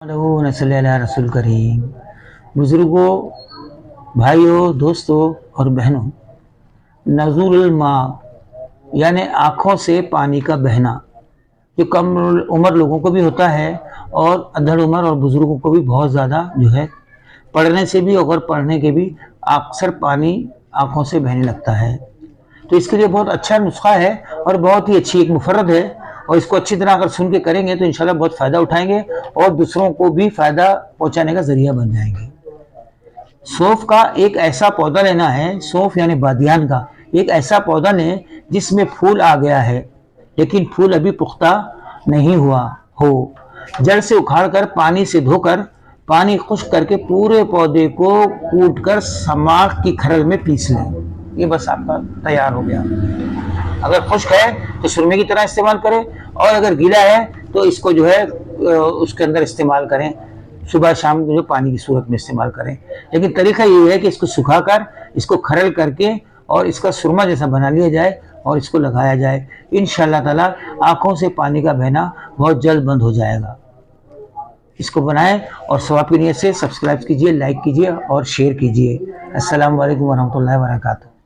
रसूल करीम। बुजुर्गों, भाइयों, दोस्तों और बहनों, नज़ुल माँ यानी आँखों से पानी का बहना जो कम उम्र लोगों को भी होता है और अधड़ उम्र और बुजुर्गों को भी बहुत ज़्यादा जो है पढ़ने से भी और पढ़ने के भी अक्सर पानी आँखों से बहने लगता है। तो इसके लिए बहुत अच्छा नुस्खा है और बहुत ही अच्छी एक मुफर्रद है और इसको अच्छी तरह अगर सुन के करेंगे तो इंशाल्लाह बहुत फ़ायदा उठाएंगे और दूसरों को भी फ़ायदा पहुंचाने का ज़रिया बन जाएंगे। सौंफ का एक ऐसा पौधा लेना है, सौंफ यानी बादियान का एक ऐसा पौधा लें जिसमें फूल आ गया है लेकिन फूल अभी पुख्ता नहीं हुआ हो। जड़ से उखाड़कर पानी से धोकर पानी खुश्क करके पूरे पौधे को कूट कर समाक की खरल में पीस लें। ये बस आपका तैयार हो गया। अगर खुश्क है तो सुरमे की तरह इस्तेमाल करें और अगर गीला है तो इसको जो है उसके अंदर इस्तेमाल करें, सुबह शाम जो पानी की सूरत में इस्तेमाल करें। लेकिन तरीका ये है कि इसको सुखाकर इसको खरल करके और इसका सुरमा जैसा बना लिया जाए और इसको लगाया जाए। इंशाअल्लाह ताला आँखों से पानी का बहना बहुत जल्द बंद हो जाएगा। इसको बनाएं और सवाब की नीयत से सब्सक्राइब कीजिए, लाइक कीजिए और शेयर कीजिए। अस्सलाम वालेकुम वरहमतुल्लाहि वबरकातुहू।